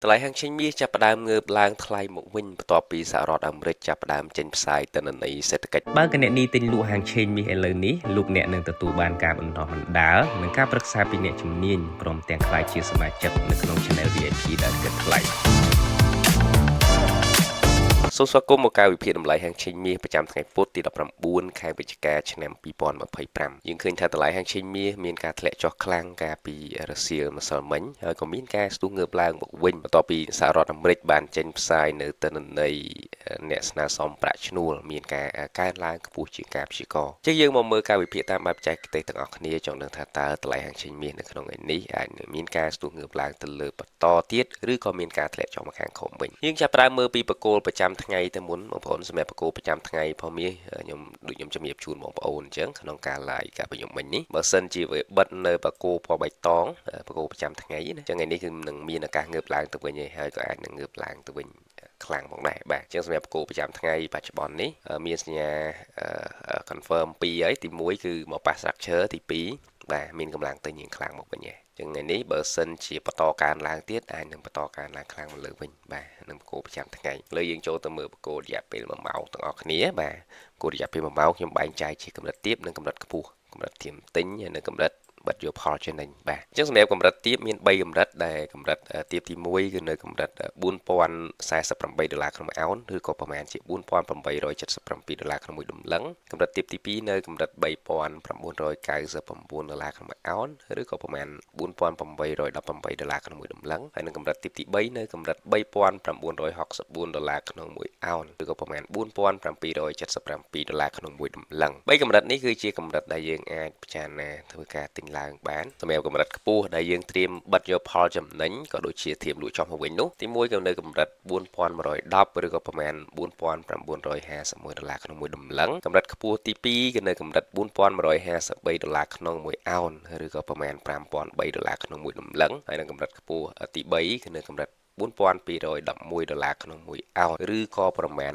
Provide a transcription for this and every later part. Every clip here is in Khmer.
តម្លៃហាងឆេងមាសចាប់ផ្ដើមងើបឡើងថ្លៃមកវិញបន្ទាប់ពីសហរដ្ឋអាមេរិកចាប់ផ្ដើមចេញផ្សាយទិន្នន័យសេដ្ឋកិច្ចបើគណនីទិញលក់ហាងឆេងមាសឥឡូវនេះលោកអ្នកនឹងទទួលបានការបណ្ដុះបណ្ដាលនិងការប្រឹក្សាពីអ្នកជំនាញព្រមទាំងក្លាយជាសមាជិកនៅក្នុង Channel VIP ដែលគិតថ្លៃសូមស្វាគមន៍មកការវិភាគតម្លៃហាងឆេងមាសប្រចាំថ្ងៃពុធទី19ខែវិច្ឆិកាឆ្នាំ2025យើងឃើញថាតម្លៃហាងឆេងមាសមានការធ្លាក់ចុះខ្លាំងកាលពីរសៀលម្សិលមិញហើយក៏មានការស្ទុះងើបឡើងមកវិញបន្ទាប់ពីសហរដ្ឋអាមេរិកបានចេញផ្សាយនៅទិន្នន័យអ្នកស្នើសុំប្រាក់ឈ្នួលមានការកើនឡើងខ្ពស់ជាងការព្យាករណ៍ជាយើងមកមើលការវិភាគតាមបែបបច្ចេកទេសទាំងអស់គ្នាចង់ដឹងថាតើតម្លៃហាងឆេងមាសនៅក្នុងថ្ងៃនេះអាចមានការស្ទុះងើបឡើងទៅលើបន្តទៀតឬក៏មានការធ្លាក់ចុះមកខាងក្រោមវិញយើងចាប់ផ្ដើមមើលពីបកគោលប្រចាំថ្ងៃទៅមុនបងប្អូនសម្រាប់បកគោប្រចាំថ្ងៃផងមាសខ្ញុំជំរាបជូនបងប្អូនអញ្ចឹងក្នុងការ live ការប្រយុទ្ធមិញនេះបើសិនជាវាបិទនៅបកគោពណ៌បៃតងបកគោប្រចាំថ្ងៃណាអញ្ចឹងថ្ងៃនេះគឺនឹងមានឱកាសងើបឡើងទៅវិញហើយក៏អាចនឹងងើបឡើងទៅវិញខ្លាំងផងដែរបាទអញ្ចឹងសម្រាប់បកគោប្រចាំថ្ងៃបច្ចុប្បន្ននេះមានសញ្ញា confirm 2ហើយទី1គឺមកប៉ះ structure ទី2បាទមានកម្លាំងទិញយ៉ាងខ្លាំងមកវិញចឹងថ្ងៃនេះបើសិនជាបន្តកើនឡើងទៀតអាចនឹងបន្តកើនឡើងខ្លាំងមកលើវិញបាទនឹងបកគោប្រចាំថ្ងៃលើយើងចូលទៅមើលបកគោរយៈពេល1ម៉ោងទាំងអស់គ្នាបាទគោរយៈពេល1ម៉ោងខ្ញុំបែងចែកជាកម្រិតទាបនិងកម្រិតខ្ពស់កម្រិតធៀមទិញហើយនិងកម្រិតបិទយកផលចំណេញបាទអញ្ចឹងសម្រាប់កម្រិតទាបមាន3កម្រិតដែលកម្រិតទាបទី1គឺនៅកម្រិត4048ដុល្លារក្នុង1អោនឬក៏ប្រមាណជា4877ដុល្លារក្នុង1តម្លឹងកម្រិតទាបទី2នៅកម្រិត3999ដុល្លារក្នុង1អោនឬក៏ប្រមាណ4818ដុល្លារក្នុង1តម្លឹងហើយនឹងកម្រិតទាបទី3នៅកម្រិត3964ដុល្លារក្នុង1អោនឬក៏ប្រមាណ4777ដុល្លារក្នុង1តម្លឹង3កម្រិតនេះគឺជាកម្រិតដែលយើងអាចពិចារណាធ្វើការទិញឡើងបានសម្រាប់កម្រិតខ្ពស់ដែលយើងត្រៀមបិទយកផលចំណេញក៏ដូចជាធៀបលក់ចុះមកវិញនោះទី1គឺនៅកម្រិត4110ឬក៏ប្រមាណ4951ដុល្លារក្នុង1តម្លឹងកម្រិតខ្ពស់ទី2គឺនៅកម្រិត4153ដុល្លារក្នុង1អោនឬក៏ប្រមាណ5003ដុល្លារក្នុង1តម្លឹងហើយនឹងកម្រិតខ្ពស់ទី3គឺនៅកម្រិត4211ដុល្លារក្នុង1អោនឬក៏ប្រមាណ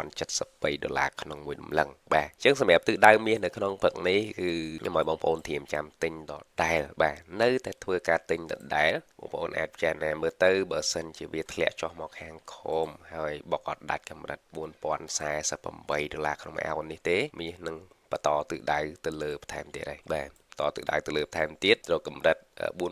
5073ដុល្លារក្នុង1តម្លឹងបាទអញ្ចឹងសម្រាប់ទិសដៅមាសនៅក្នុងព្រឹកនេះគឺខ្ញុំឲ្យបងប្អូនធៀមចាំទិញដដែលបាទនៅតែធ្វើការទិញដដែលបងប្អូនអាចពិចារណាមើលទៅបើសិនជាវាធ្លាក់ចុះមកខាងក្រោមហើយបុកអត់ដាច់កម្រិត4048ដុល្លារក្នុង1អោននេះទេមាសនឹងបន្តទិសដៅទៅលើបន្ថែមទៀតហើយបាទតទៅដៅទៅលើបន្ថែមទៀតរកកម្រិត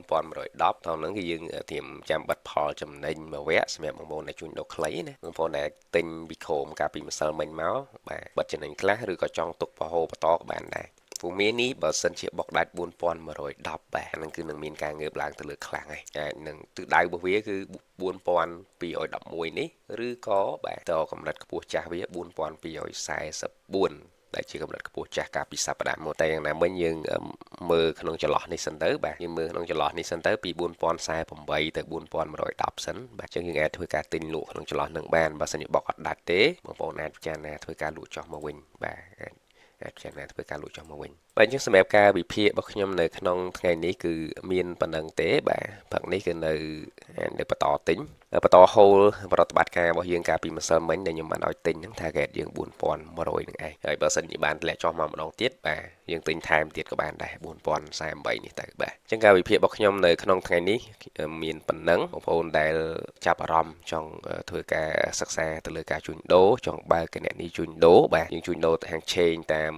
4110ដល់ហ្នឹងគឺយើងត្រៀមចាំបិទផលចំណេញមួយវគ្គសម្រាប់បងប្អូនដែលជួញដូរខ្លីណាបងប្អូនដែលទិញពីក្រោមកាលពីម្សិលមិញមកបាទបិទចំណេញខ្លះឬក៏ចង់ទុកប្រហូរបន្តក៏បានដែរពូមីនេះបើសិនជាបុកដាច់4110បាទហ្នឹងគឺនឹងមានការងើបឡើងទៅលើខ្លាំងហើយនឹងទិសដៅរបស់វាគឺ4211នេះឬក៏បាទតកម្រិតខ្ពស់ចាស់វា4244ដែលជាកម្រិតខ្ពស់ចាស់កាលពីសប្តាហ៍មុនតែយ៉ាងណាមិញយើងមើលក្នុងចន្លោះនេះសិនទៅបាទយើងមើលក្នុងចន្លោះនេះសិនទៅពី4048ទៅ4110សិនបាទអញ្ចឹងយើងអាចធ្វើការទិញលក់ក្នុងចន្លោះនឹងបានបើសិនជាបុកអត់ដាច់ទេបងប្អូនអាចពិចារណាធ្វើការលក់ចុះមកវិញបាទអាចពិចារណាធ្វើការលក់ចុះមកវិញបាទអញ្ចឹងសម្រាប់ការវិភាគរបស់ខ្ញុំនៅក្នុងថ្ងៃនេះគឺមានប៉ុណ្្នឹងទេបាទព្រឹកនេះគឺនៅបន្តទិញបន្តហូលប្រតិបត្តិការរបស់យើងកាលពីម្សិលមិញដែលខ្ញុំបានឲ្យទិញហ្នឹង target យើង4100នឹងឯងហើយបើសិនជាបានធ្លាក់ចុះមកម្ដងទៀតបាទយើងទិញថែមទៀតក៏បានដែរ4048នេះទៅបាទអញ្ចឹងការវិភាគរបស់ខ្ញុំនៅក្នុងថ្ងៃនេះមានប៉ុណ្ណឹងបងប្អូនដែលចាប់អារម្មណ៍ចង់ធ្វើការសិក្សាទៅលើការជួញដូរចង់បើកគណនីជួញដូរបាទយើងជួញដូរហាងឆេងតាម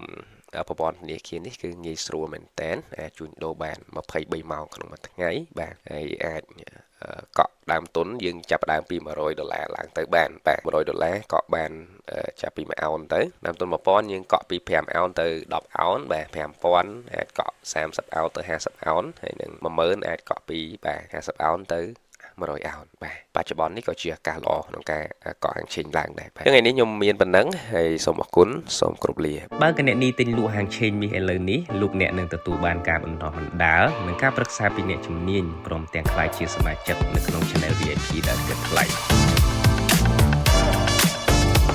ប្រព័ន្ធធនាគារនេះគឺងាយស្រួលមែនតើអាចជួញដូរបាន23ម៉ោងក្នុងមួយថ្ងៃបាទហើយអាចកក់ដើមទុនយើងចាប់ដើមពី$100ឡើងទៅបានបាទ$100កក់បានចាប់ពី1អោនទៅដើមទុន1000យើងកក់ពី5អោនទៅ10អោនបាទ5000អាចកក់30អោនទៅ50អោនហើយនឹង10000អាចកក់ពីបាទ50អោនទៅ100អោនបាទបច្ចុប្បន្ននេះក៏ជាឱកាសល្អក្នុងការកក់ហាងឆេងឡើងដែរបាទថ្ងៃនេះខ្ញុំមានប៉ុណ្ណឹងហើយសូមអរគុណសូមគោរពលាបើគណនីទិញលក់ហាងឆេងមាសឥឡូវនេះលោកអ្នកនឹងទទួលបានការបណ្ដុះបណ្ដាលនិងការប្រឹក្សាពីអ្នកជំនាញព្រមទាំងក្លាយជាសមាជិកនៅក្នុង Channel VIP ដែលគិតថ្លៃ